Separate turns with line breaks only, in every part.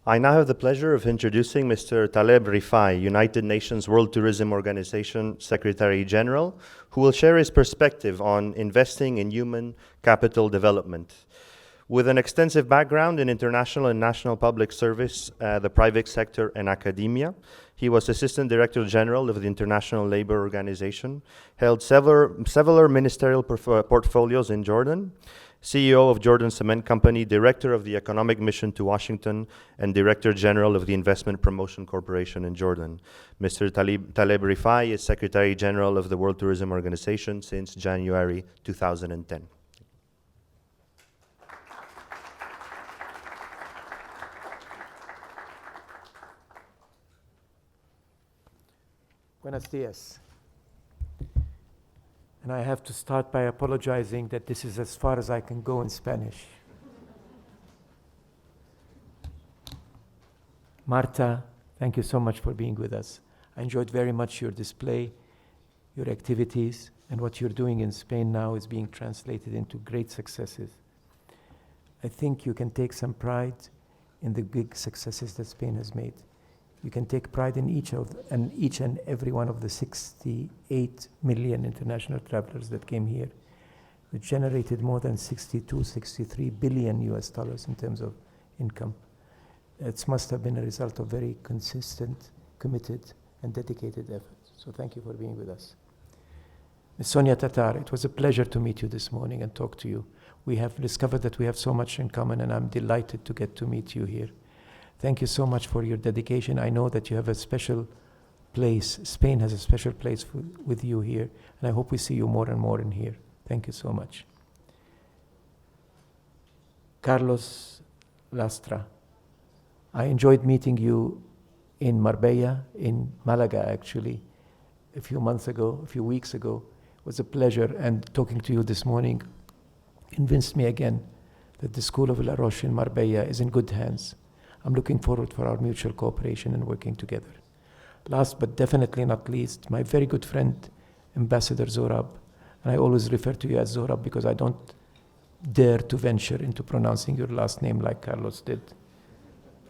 I now have the pleasure of introducing Mr. Taleb Rifai, United Nations World Tourism Organization Secretary General, who will share his perspective on investing in human capital development. With an extensive background in international and national public service, the private sector, and academia, he was Assistant Director General of the International Labour Organization, held several ministerial portfolios in Jordan, CEO of Jordan Cement Company, Director of the Economic Mission to Washington, and Director General of the Investment Promotion Corporation in Jordan. Mr. Taleb Rifai is Secretary General of the World Tourism Organization since January 2010.
Buenos dias. And I have to start by apologizing that this is as far as I can go in Spanish. Marta, thank you so much for being with us. I enjoyed very much your display, your activities, and what you're doing in Spain now is being translated into great successes. I think you can take some pride in the big successes that Spain has made. You can take pride in each and every one of the 68 million international travelers that came here, which generated more than 63 billion US dollars in terms of income. It must have been a result of very consistent, committed, and dedicated effort. So thank you for being with us. Ms. Sonia Tatar, it was a pleasure to meet you this morning and talk to you. We have discovered that we have so much in common, and I'm delighted to get to meet you here. Thank you so much for your dedication. I know that you have a special place. Spain has a special place with you here, and I hope we see you more and more in here. Thank you so much. Carlos Lastra, I enjoyed meeting you in Marbella, in Malaga actually, a few weeks ago. It was a pleasure, and talking to you this morning convinced me again that the School of La Roche in Marbella is in good hands. I'm looking forward for our mutual cooperation and working together. Last but definitely not least, my very good friend, Ambassador Zorab, and I always refer to you as Zorab because I don't dare to venture into pronouncing your last name like Carlos did.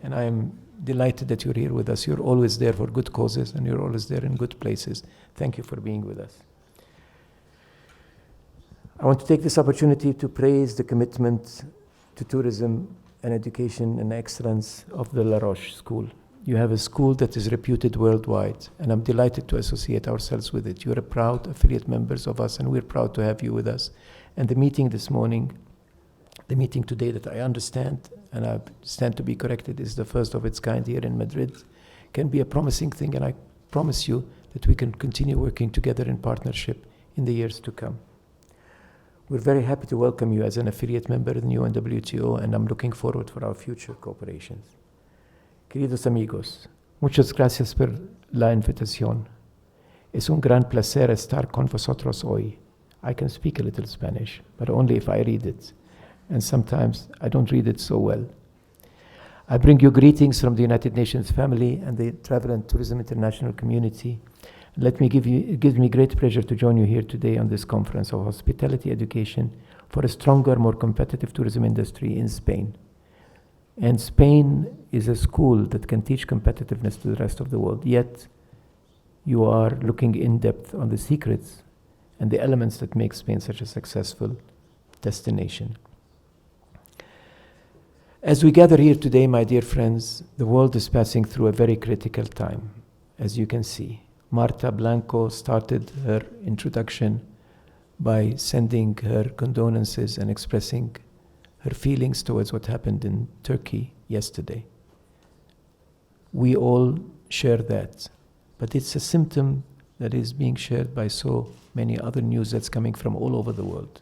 And I am delighted that you're here with us. You're always there for good causes, and you're always there in good places. Thank you for being with us. I want to take this opportunity to praise the commitment to tourism and education and excellence of the La Roche School. You have a school that is reputed worldwide, and I'm delighted to associate ourselves with it. You're a proud affiliate members of us, and we're proud to have you with us. And the meeting this morning, the meeting today that I understand, and I stand to be corrected, is the first of its kind here in Madrid, can be a promising thing, and I promise you that we can continue working together in partnership in the years to come. We're very happy to welcome you as an affiliate member in the UNWTO, and I'm looking forward for our future cooperations. Queridos amigos, muchas gracias por la invitación. Es un gran placer estar con vosotros hoy. I can speak a little Spanish, but only if I read it, and sometimes I don't read it so well. I bring you greetings from the United Nations family and the Travel and Tourism International community. It gives me great pleasure to join you here today on this conference of hospitality education for a stronger, more competitive tourism industry in Spain. And Spain is a school that can teach competitiveness to the rest of the world, yet you are looking in depth on the secrets and the elements that make Spain such a successful destination. As we gather here today, my dear friends, the world is passing through a very critical time, as you can see. Marta Blanco started her introduction by sending her condolences and expressing her feelings towards what happened in Turkey yesterday. We all share that, but it's a symptom that is being shared by so many other news that's coming from all over the world.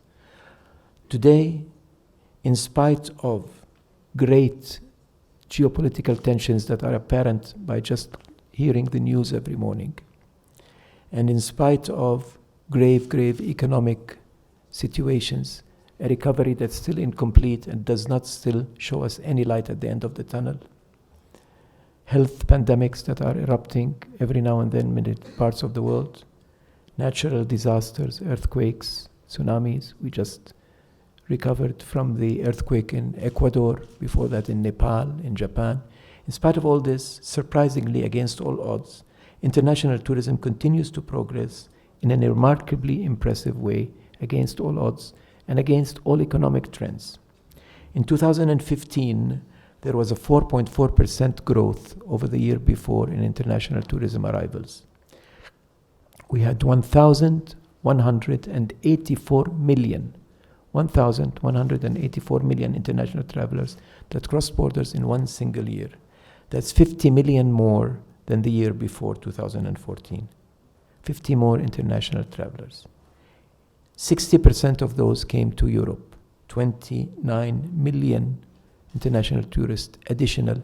Today, in spite of great geopolitical tensions that are apparent by just hearing the news every morning, and in spite of grave economic situations, a recovery that's still incomplete and does not still show us any light at the end of the tunnel, health pandemics that are erupting every now and then in many parts of the world, natural disasters, earthquakes, tsunamis. We just recovered from the earthquake in Ecuador, before that in Nepal, in Japan. In spite of all this, surprisingly against all odds, international tourism continues to progress in a remarkably impressive way against all odds and against all economic trends. In 2015, there was a 4.4% growth over the year before in international tourism arrivals. We had 1,184 million international travelers that crossed borders in one single year. That's 50 million more than the year before 2014. 50 more international travelers. 60% of those came to Europe. 29 million international tourists additional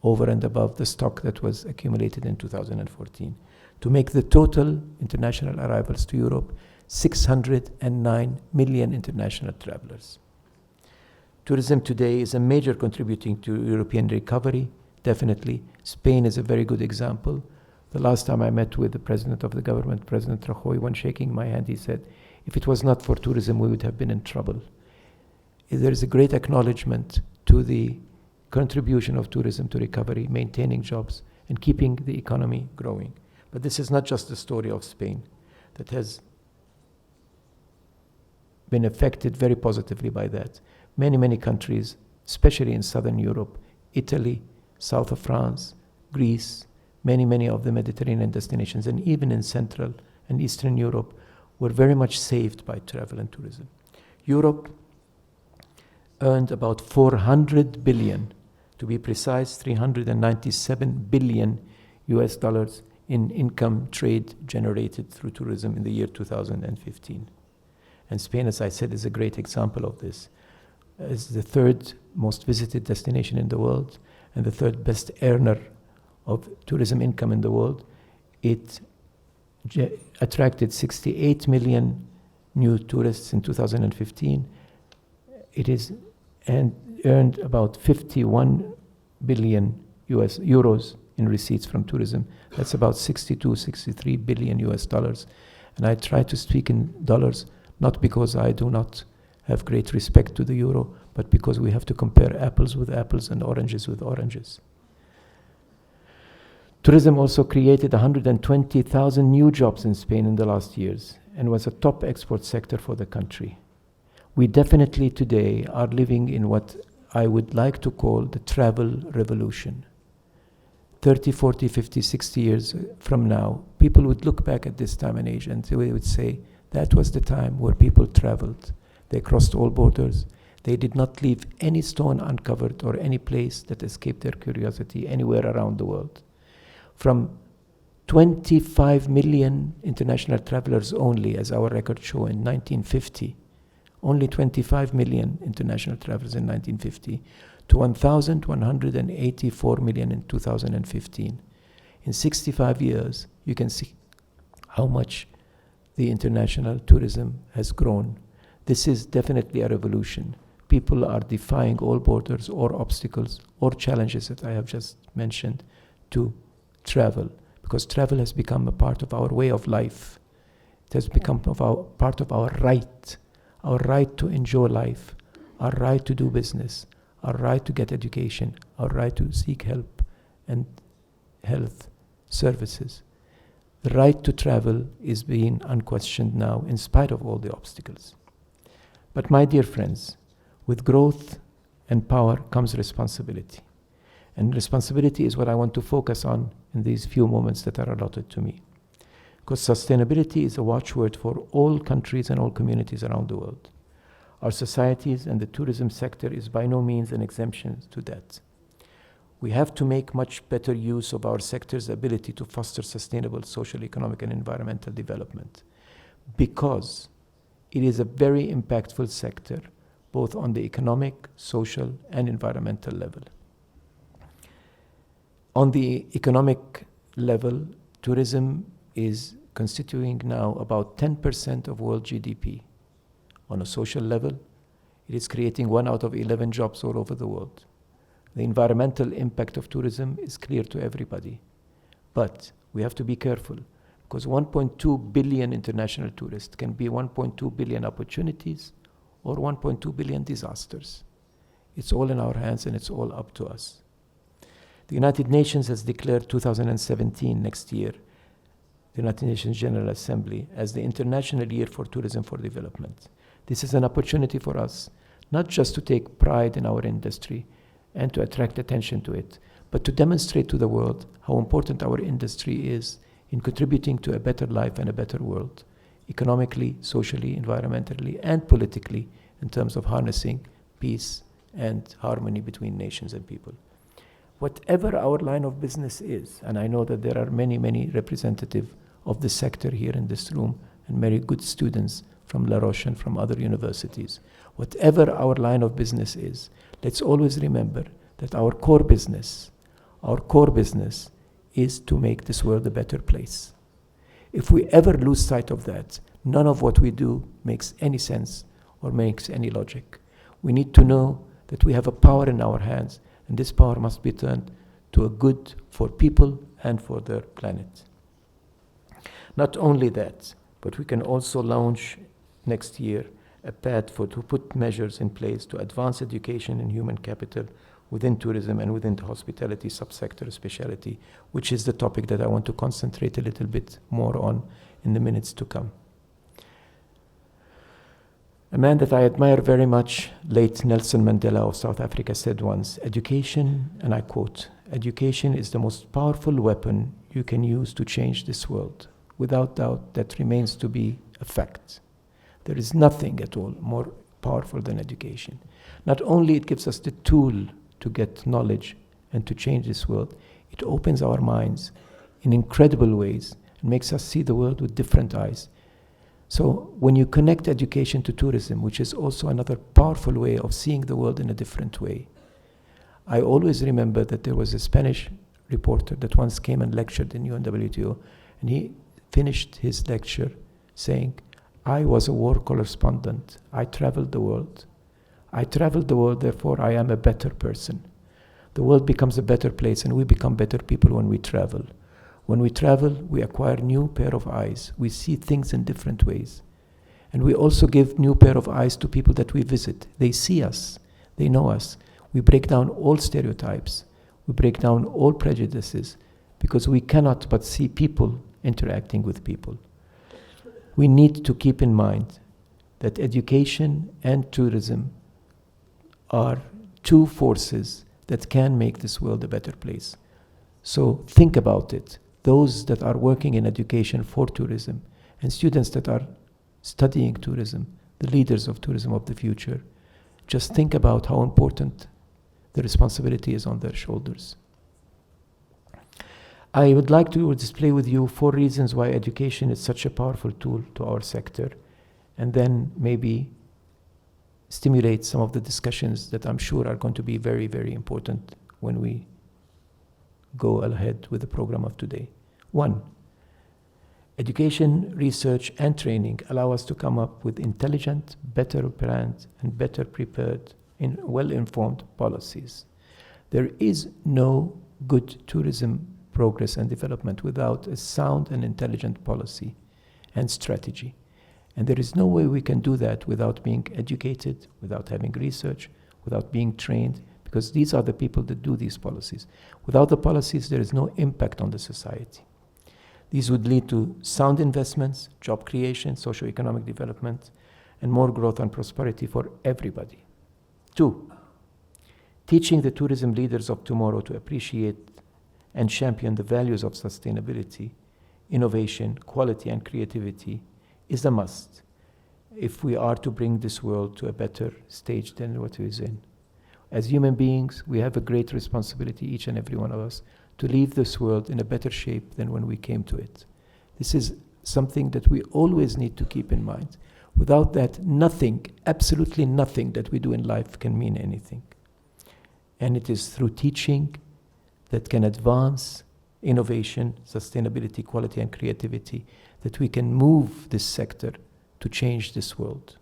over and above the stock that was accumulated in 2014. To make the total international arrivals to Europe 609 million international travelers. Tourism today is a major contributing to European recovery, definitely. Spain is a very good example. The last time I met with the president of the government, President Rajoy, when shaking my hand, he said, if it was not for tourism, we would have been in trouble. There is a great acknowledgement to the contribution of tourism to recovery, maintaining jobs, and keeping the economy growing. But this is not just the story of Spain that has been affected very positively by that. Many, many countries, especially in Southern Europe, Italy, south of France, Greece, many of the Mediterranean destinations, and even in Central and Eastern Europe, were very much saved by travel and tourism. Europe earned about 400 billion, to be precise, 397 billion US dollars in income trade generated through tourism in the year 2015. And Spain, as I said, is a great example of this. It's the third most visited destination in the world and the third best earner of tourism income in the world. It attracted 68 million new tourists in 2015. It is and earned about 51 billion euros in receipts from tourism. That's about 63 billion US dollars. And I try to speak in dollars, not because I do not have great respect to the euro, but because we have to compare apples with apples and oranges with oranges. Tourism also created 120,000 new jobs in Spain in the last years and was a top export sector for the country. We definitely today are living in what I would like to call the travel revolution. 30, 40, 50, 60 years from now, people would look back at this time and age and they would say, that was the time where people traveled. They crossed all borders. They did not leave any stone uncovered or any place that escaped their curiosity anywhere around the world. From 25 million international travelers only, as our records show, in 1950, only 25 million international travelers in 1950, to 1,184 million in 2015. In 65 years, you can see how much the international tourism has grown. This is definitely a revolution. People are defying all borders or obstacles or challenges that I have just mentioned to travel, because travel has become a part of our way of life. It has become part of our right to enjoy life, our right to do business, our right to get education, our right to seek help and health services. The right to travel is being unquestioned now in spite of all the obstacles. But my dear friends, with growth and power comes responsibility. And responsibility is what I want to focus on in these few moments that are allotted to me. Because sustainability is a watchword for all countries and all communities around the world. Our societies and the tourism sector is by no means an exemption to that. We have to make much better use of our sector's ability to foster sustainable social, economic, and environmental development, because it is a very impactful sector, both on the economic, social, and environmental level. On the economic level, tourism is constituting now about 10% of world GDP. On a social level, it is creating 1 out of 11 jobs all over the world. The environmental impact of tourism is clear to everybody. But we have to be careful, because 1.2 billion international tourists can be 1.2 billion opportunities or 1.2 billion disasters. It's all in our hands and it's all up to us. The United Nations has declared 2017, next year, the United Nations General Assembly, as the International Year for Tourism for Development. This is an opportunity for us, not just to take pride in our industry and to attract attention to it, but to demonstrate to the world how important our industry is in contributing to a better life and a better world, economically, socially, environmentally, and politically, in terms of harnessing peace and harmony between nations and people. Whatever our line of business is, and I know that there are many, many representatives of the sector here in this room, and very good students from La Roche and from other universities. Whatever our line of business is, let's always remember that our core business is to make this world a better place. If we ever lose sight of that, none of what we do makes any sense or makes any logic. We need to know that we have a power in our hands, and this power must be turned to a good for people and for their planet. Not only that, but we can also launch next year a path to put measures in place to advance education and human capital within tourism and within the hospitality subsector specialty, which is the topic that I want to concentrate a little bit more on in the minutes to come. A man that I admire very much, late Nelson Mandela of South Africa, said once, education, and I quote, "Education is the most powerful weapon you can use to change this world. Without doubt, that remains to be a fact. There is nothing at all more powerful than education. Not only it gives us the tool to get knowledge and to change this world, it opens our minds in incredible ways and makes us see the world with different eyes. So when you connect education to tourism, which is also another powerful way of seeing the world in a different way, I always remember that there was a Spanish reporter that once came and lectured in UNWTO, and he finished his lecture saying, "I was a war correspondent. I traveled the world. Therefore I am a better person." The world becomes a better place, and we become better people when we travel. When we travel, we acquire new pair of eyes. We see things in different ways. And we also give new pair of eyes to people that we visit. They see us. They know us. We break down all stereotypes. We break down all prejudices, because we cannot but see people interacting with people. We need to keep in mind that education and tourism are two forces that can make this world a better place. So think about it. Those that are working in education for tourism and students that are studying tourism, the leaders of tourism of the future, just think about how important the responsibility is on their shoulders. I would like to display with you 4 reasons why education is such a powerful tool to our sector, and then maybe stimulate some of the discussions that I'm sure are going to be very, very important when we go ahead with the program of today. 1, education, research, and training allow us to come up with intelligent, better planned, and better prepared, well-informed policies. There is no good tourism progress and development without a sound and intelligent policy and strategy. And there is no way we can do that without being educated, without having research, without being trained, because these are the people that do these policies. Without the policies, there is no impact on the society. These would lead to sound investments, job creation, socio-economic development, and more growth and prosperity for everybody. 2, teaching the tourism leaders of tomorrow to appreciate and champion the values of sustainability, innovation, quality, and creativity is a must if we are to bring this world to a better stage than what it is in. As human beings, we have a great responsibility, each and every one of us, to leave this world in a better shape than when we came to it. This is something that we always need to keep in mind. Without that, nothing, absolutely nothing that we do in life can mean anything. And it is through teaching that can advance innovation, sustainability, quality, and creativity that we can move this sector to change this world.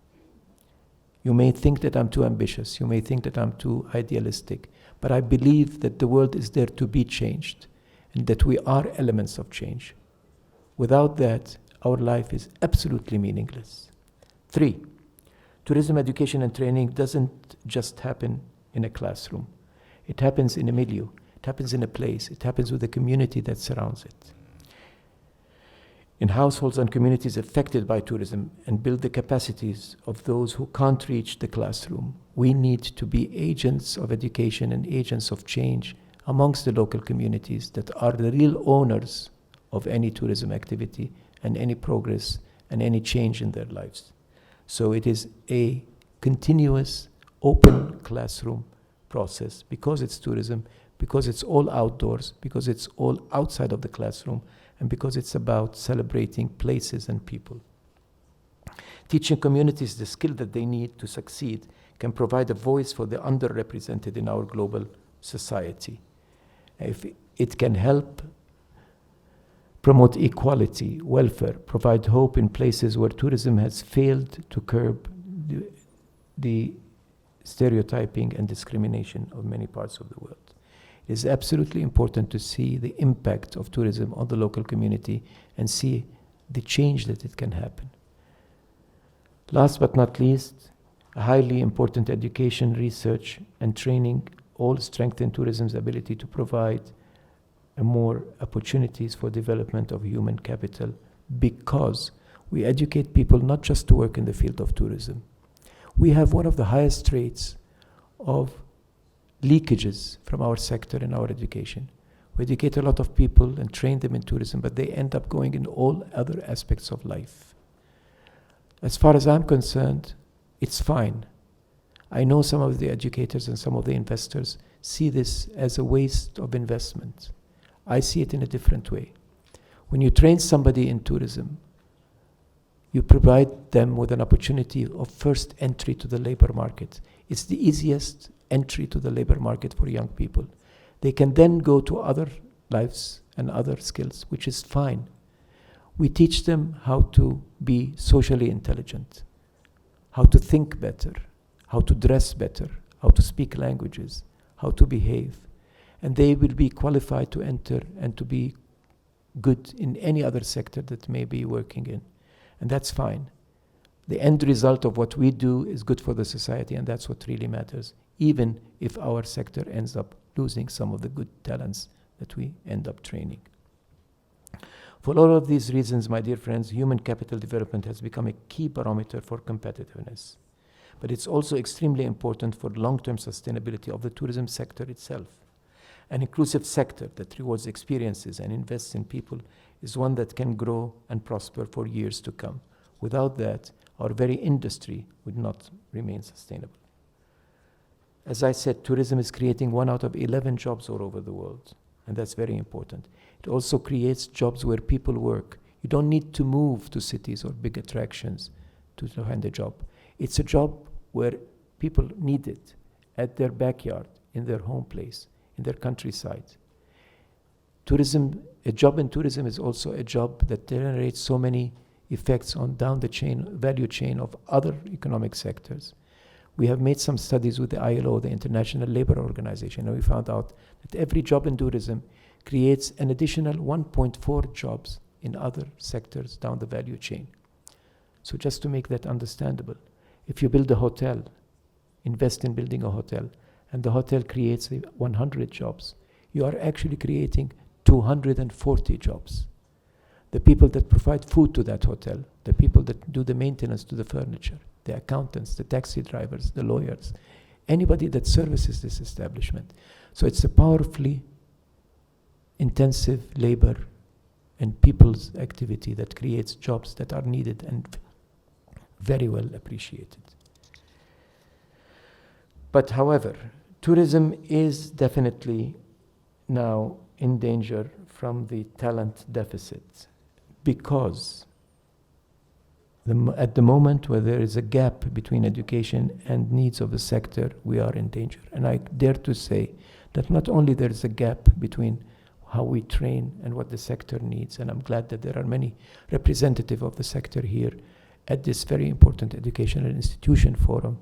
You may think that I'm too ambitious, you may think that I'm too idealistic, but I believe that the world is there to be changed and that we are elements of change. Without that, our life is absolutely meaningless. 3, tourism education and training doesn't just happen in a classroom. It happens in a milieu. It happens in a place, it happens with the community that surrounds it. In households and communities affected by tourism and build the capacities of those who can't reach the classroom, we need to be agents of education and agents of change amongst the local communities that are the real owners of any tourism activity and any progress and any change in their lives. So it is a continuous open classroom process because it's tourism, because it's all outdoors, because it's all outside of the classroom, and because it's about celebrating places and people. Teaching communities the skill that they need to succeed can provide a voice for the underrepresented in our global society. If it can help promote equality, welfare, provide hope in places where tourism has failed to curb the stereotyping and discrimination of many parts of the world. It is absolutely important to see the impact of tourism on the local community and see the change that it can happen. Last but not least, a highly important education, research, and training all strengthen tourism's ability to provide more opportunities for development of human capital, because we educate people not just to work in the field of tourism. We have one of the highest rates of leakages from our sector in our education. We educate a lot of people and train them in tourism, but they end up going in all other aspects of life. As far as I'm concerned, it's fine. I know some of the educators and some of the investors see this as a waste of investment. I see it in a different way. When you train somebody in tourism, you provide them with an opportunity of first entry to the labor market. It's the easiest entry to the labor market for young people. They can then go to other lives and other skills, which is fine. We teach them how to be socially intelligent, how to think better, how to dress better, how to speak languages, how to behave. And they will be qualified to enter and to be good in any other sector that may be working in. And that's fine. The end result of what we do is good for the society, and that's what really matters, even if our sector ends up losing some of the good talents that we end up training. For all of these reasons, my dear friends, human capital development has become a key barometer for competitiveness. But it's also extremely important for long-term sustainability of the tourism sector itself. An inclusive sector that rewards experiences and invests in people is one that can grow and prosper for years to come. Without that, our very industry would not remain sustainable. As I said, tourism is creating 1 out of 11 jobs all over the world, and that's very important. It also creates jobs where people work. You don't need to move to cities or big attractions to find a job. It's a job where people need it at their backyard, in their home place, in their countryside. Tourism, a job in tourism is also a job that generates so many effects on down the chain, value chain of other economic sectors. We have made some studies with the ILO, the International Labour Organization, and we found out that every job in tourism creates an additional 1.4 jobs in other sectors down the value chain. So just to make that understandable, if you build a hotel, invest in building a hotel, and the hotel creates 100 jobs, you are actually creating 240 jobs. The people that provide food to that hotel, the people that do the maintenance to the furniture, the accountants, the taxi drivers, the lawyers, anybody that services this establishment. So it's a powerfully intensive labor and people's activity that creates jobs that are needed and very well appreciated. But however, tourism is definitely now in danger from the talent deficit, because at the moment where there is a gap between education and needs of the sector, we are in danger. And I dare to say that not only there is a gap between how we train and what the sector needs, and I'm glad that there are many representatives of the sector here at this very important educational institution forum,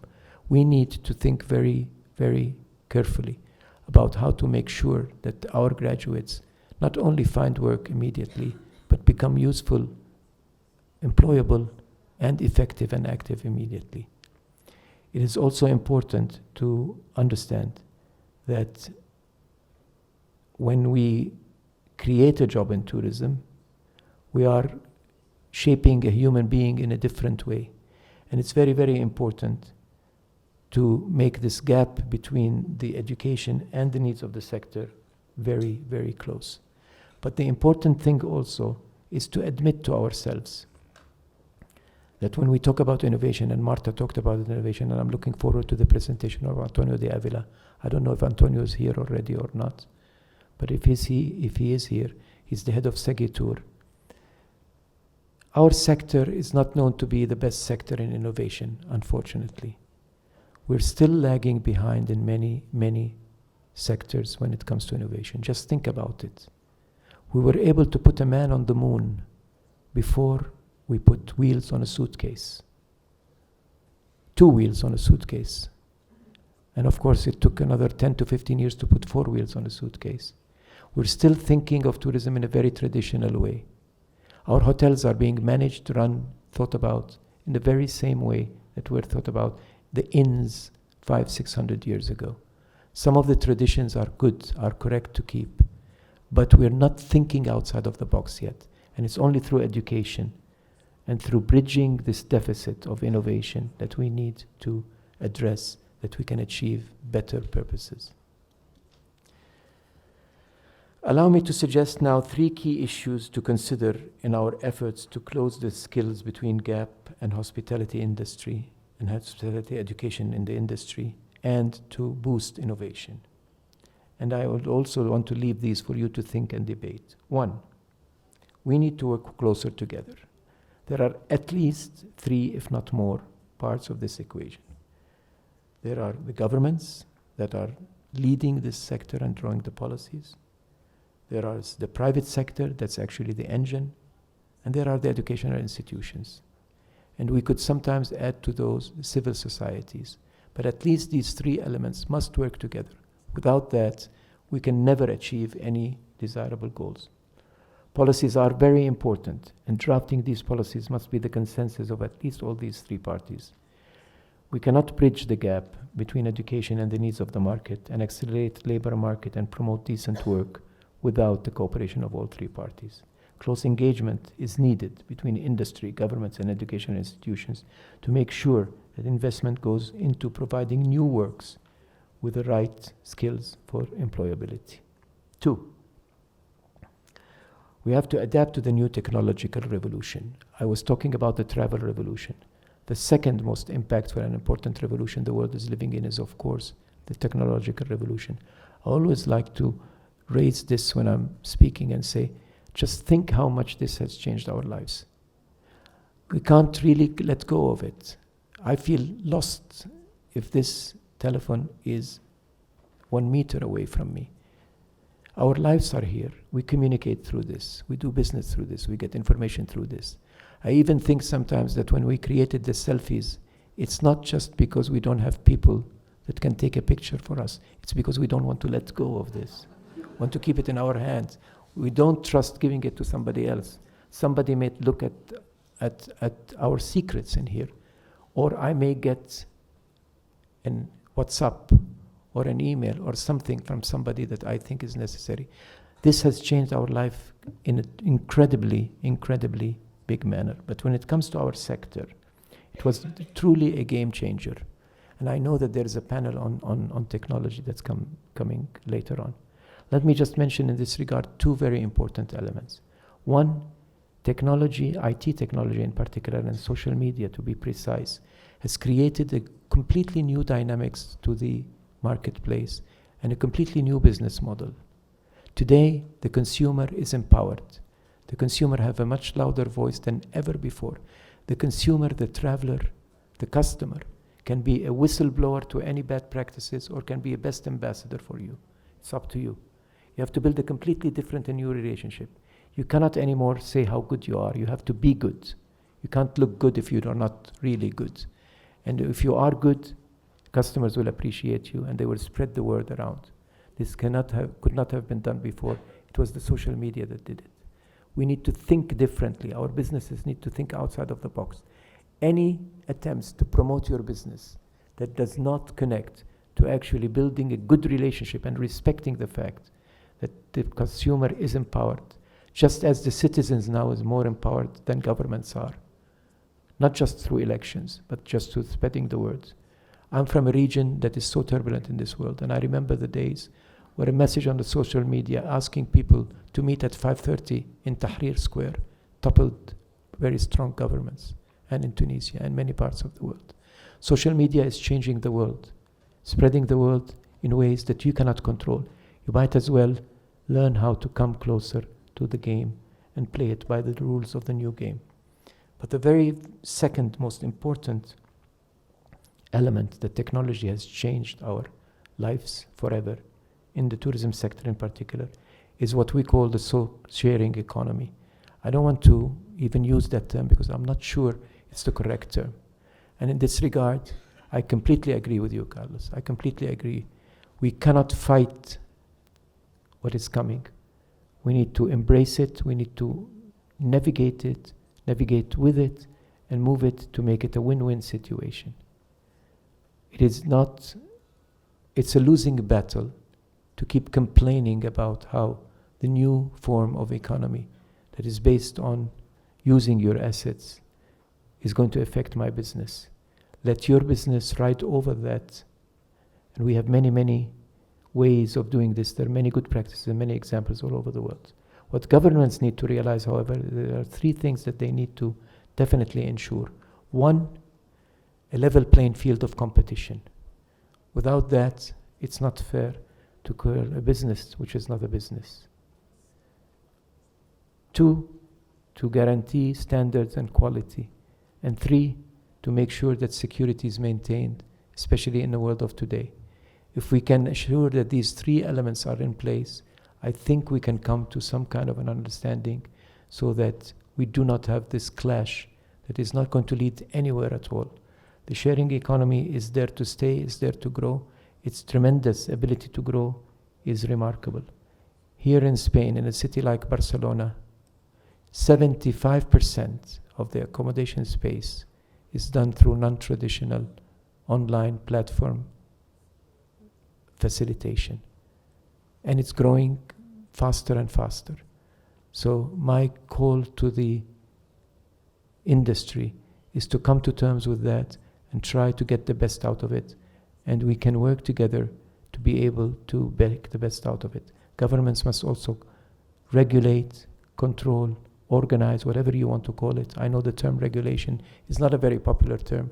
we need to think very, very carefully about how to make sure that our graduates not only find work immediately, but become useful, employable, and effective and active immediately. It is also important to understand that when we create a job in tourism, we are shaping a human being in a different way. And it's very, very important to make this gap between the education and the needs of the sector very, very close. But the important thing also is to admit to ourselves that when we talk about innovation, and Marta talked about innovation, and I'm looking forward to the presentation of Antonio de Avila. I don't know if Antonio is here already or not, but if he is here, he's the head of Segitur. Our sector is not known to be the best sector in innovation, unfortunately. We're still lagging behind in many, many sectors when it comes to innovation. Just think about it. We were able to put a man on the moon before we put wheels on a suitcase. 2 wheels on a suitcase. And of course, it took another 10 to 15 years to put 4 wheels on a suitcase. We're still thinking of tourism in a very traditional way. Our hotels are being managed, run, thought about in the very same way that were thought about the inns 500-600 years ago. Some of the traditions are good, are correct to keep, but we're not thinking outside of the box yet. And it's only through education and through bridging this deficit of innovation that we need to address that we can achieve better purposes. Allow me to suggest now 3 key issues to consider in our efforts to close the skills between gap and hospitality industry and hospitality education in the industry, and to boost innovation. And I would also want to leave these for you to think and debate. 1, we need to work closer together. There are at least 3, if not more, parts of this equation. There are the governments that are leading this sector and drawing the policies. There is the private sector that's actually the engine. And there are the educational institutions. And we could sometimes add to those the civil societies. But at least these 3 elements must work together. Without that, we can never achieve any desirable goals. Policies are very important, and drafting these policies must be the consensus of at least all these 3 parties. We cannot bridge the gap between education and the needs of the market and accelerate labor market and promote decent work without the cooperation of all 3 parties. Close engagement is needed between industry, governments, and educational institutions to make sure that investment goes into providing new works with the right skills for employability. 2, we have to adapt to the new technological revolution. I was talking about the travel revolution. The second most impactful and important revolution the world is living in is, of course, the technological revolution. I always like to raise this when I'm speaking and say, just think how much this has changed our lives. We can't really let go of it. I feel lost if this telephone is 1 meter away from me. Our lives are here. We communicate through this. We do business through this. We get information through this. I even think sometimes that when we created the selfies, it's not just because we don't have people that can take a picture for us. It's because we don't want to let go of this. We want to keep it in our hands. We don't trust giving it to somebody else. Somebody may look at our secrets in here. Or I may get an WhatsApp or an email or something from somebody that I think is necessary. This has changed our life in an incredibly, incredibly big manner. But when it comes to our sector, it was truly a game changer. And I know that there is a panel on technology that's coming later on. Let me just mention in this regard 2 very important elements. 1, technology, IT technology in particular, and social media to be precise, has created a completely new dynamics to the marketplace and a completely new business model. Today, the consumer is empowered. The consumer have a much louder voice than ever before. The consumer, the traveler, the customer can be a whistleblower to any bad practices or can be a best ambassador for you. It's up to you. You have to build a completely different and new relationship. You cannot anymore say how good you are. You have to be good. You can't look good if you are not really good. And if you are good, customers will appreciate you and they will spread the word around. This could not have been done before. It was the social media that did it. We need to think differently. Our businesses need to think outside of the box. Any attempts to promote your business that does not connect to actually building a good relationship and respecting the fact that the consumer is empowered, just as the citizens now is more empowered than governments are. Not just through elections, but just through spreading the word. I'm from a region that is so turbulent in this world, and I remember the days where a message on the social media asking people to meet at 5:30 in Tahrir Square toppled very strong governments, and in Tunisia and many parts of the world. Social media is changing the world, spreading the world in ways that you cannot control. You might as well learn how to come closer to the game and play it by the rules of the new game. But the very second most important element that technology has changed our lives forever, in the tourism sector in particular, is what we call the sharing economy. I don't want to even use that term because I'm not sure it's the correct term. And in this regard, I completely agree with you, Carlos. I completely agree. We cannot fight what is coming. We need to embrace it. We need to navigate it, navigate with it, and move it to make it a win-win situation. It's a losing battle to keep complaining about how the new form of economy that is based on using your assets is going to affect my business. Let your business ride over that. And we have many, many ways of doing this. There are many good practices and many examples all over the world. What governments need to realize, however, there are three things that they need to definitely ensure. One, a level playing field of competition. Without that, it's not fair to call a business which is not a business. Two, to guarantee standards and quality. And three, to make sure that security is maintained, especially in the world of today. If we can assure that these three elements are in place, I think we can come to some kind of an understanding so that we do not have this clash that is not going to lead anywhere at all. The sharing economy is there to stay, is there to grow. Its tremendous ability to grow is remarkable. Here in Spain, in a city like Barcelona, 75% of the accommodation space is done through non-traditional online platform facilitation. And it's growing faster and faster. So my call to the industry is to come to terms with that and try to get the best out of it. And we can work together to be able to make the best out of it. Governments must also regulate, control, organize, whatever you want to call it. I know the term regulation is not a very popular term,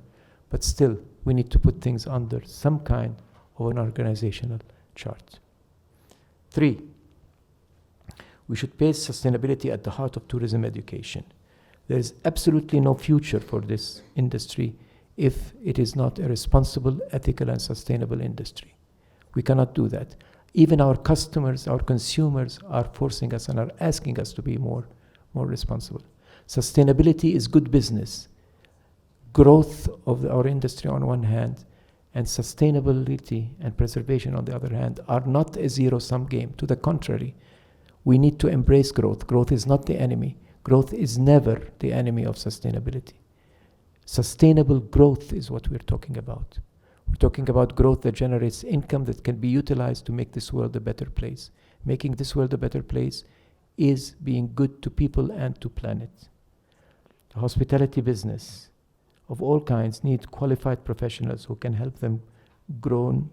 but still we need to put things under some kind of an organizational chart. 3, we should place sustainability at the heart of tourism education. There is absolutely no future for this industry if it is not a responsible, ethical, and sustainable industry. We cannot do that. Even our customers, our consumers are forcing us and are asking us to be more responsible. Sustainability is good business. Growth of our industry on one hand, and sustainability and preservation on the other hand are not a zero-sum game. To the contrary, we need to embrace growth. Growth is not the enemy. Growth is never the enemy of sustainability. Sustainable growth is what we're talking about. We're talking about growth that generates income that can be utilized to make this world a better place. Making this world a better place is being good to people and to planet. The hospitality business of all kinds need qualified professionals who can help them grow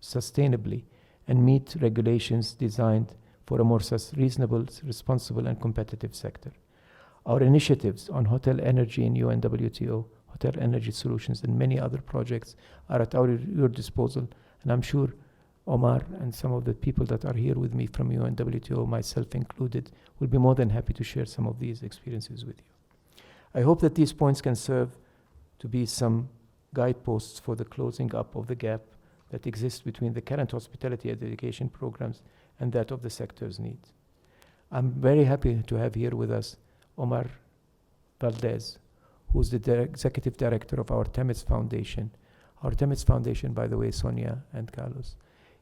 sustainably and meet regulations designed for a more reasonable, responsible, and competitive sector. Our initiatives on hotel energy in UNWTO, hotel energy solutions, and many other projects are at your disposal. And I'm sure Omar and some of the people that are here with me from UNWTO, myself included, will be more than happy to share some of these experiences with you. I hope that these points can serve to be some guideposts for the closing up of the gap that exists between the current hospitality and education programs and that of the sector's needs. I'm very happy to have here with us Omar Valdez, who's the executive director of our Temis Foundation. Our Temis Foundation, by the way, Sonia and Carlos,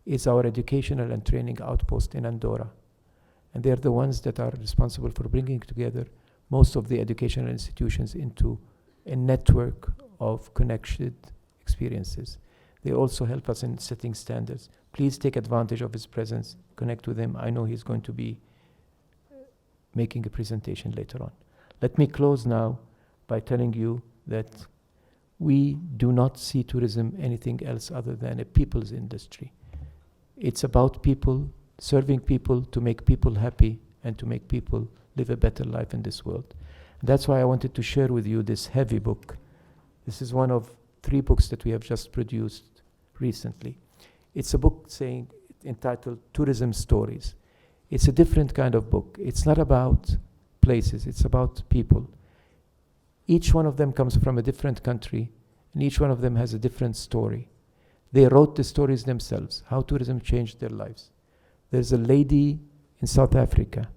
is our educational and training outpost in Andorra. And they're the ones that are responsible for bringing together most of the educational institutions into a network of connected experiences. They also help us in setting standards. Please take advantage of his presence, connect with him. I know he's going to be making a presentation later on. Let me close now by telling you that we do not see tourism anything else other than a people's industry. It's about people, serving people to make people happy and to make people live a better life in this world. And that's why I wanted to share with you this heavy book. This is one of 3 books that we have just produced recently. It's a book entitled Tourism Stories. It's a different kind of book. It's not about places, it's about people. Each one of them comes from a different country, and each one of them has a different story. They wrote the stories themselves, how tourism changed their lives. There's a lady in South Africa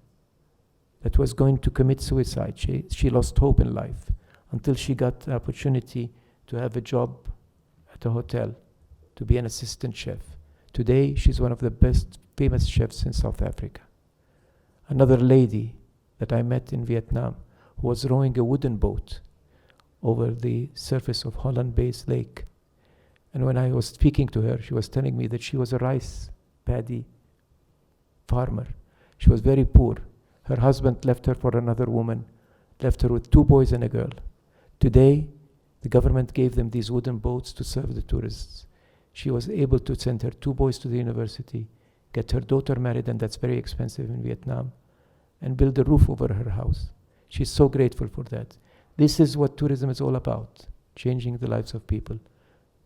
that was going to commit suicide. She lost hope in life until she got the opportunity to have a job at a hotel, to be an assistant chef. Today, she's one of the best famous chefs in South Africa. Another lady that I met in Vietnam who was rowing a wooden boat over the surface of Holland Bay's lake. And when I was speaking to her, she was telling me that she was a rice paddy farmer. She was very poor. Her husband left her for another woman, left her with 2 boys and a girl. Today, the government gave them these wooden boats to serve the tourists. She was able to send her 2 boys to the university, get her daughter married, and that's very expensive in Vietnam, and build a roof over her house. She's so grateful for that. This is what tourism is all about, changing the lives of people.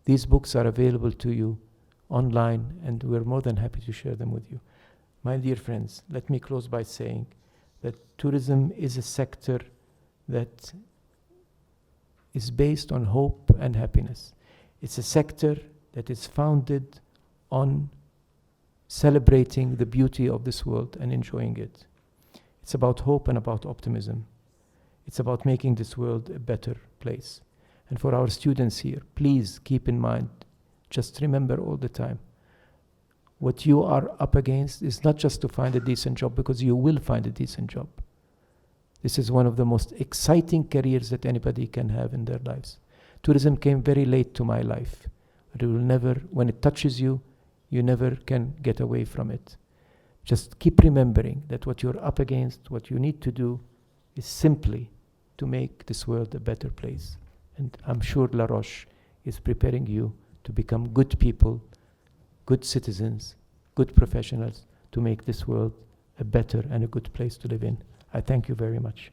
These books are available to you online, and we're more than happy to share them with you. My dear friends, let me close by saying that tourism is a sector that is based on hope and happiness. It's a sector that is founded on celebrating the beauty of this world and enjoying it. It's about hope and about optimism. It's about making this world a better place. And for our students here, please keep in mind, just remember all the time, what you are up against is not just to find a decent job, because you will find a decent job. This is one of the most exciting careers that anybody can have in their lives. Tourism came very late to my life, but it will never, when it touches you, you never can get away from it. Just keep remembering that what you're up against, what you need to do, is simply to make this world a better place. And I'm sure La Roche is preparing you to become good people, good citizens, good professionals, to make this world a better and a good place to live in. I thank you very much.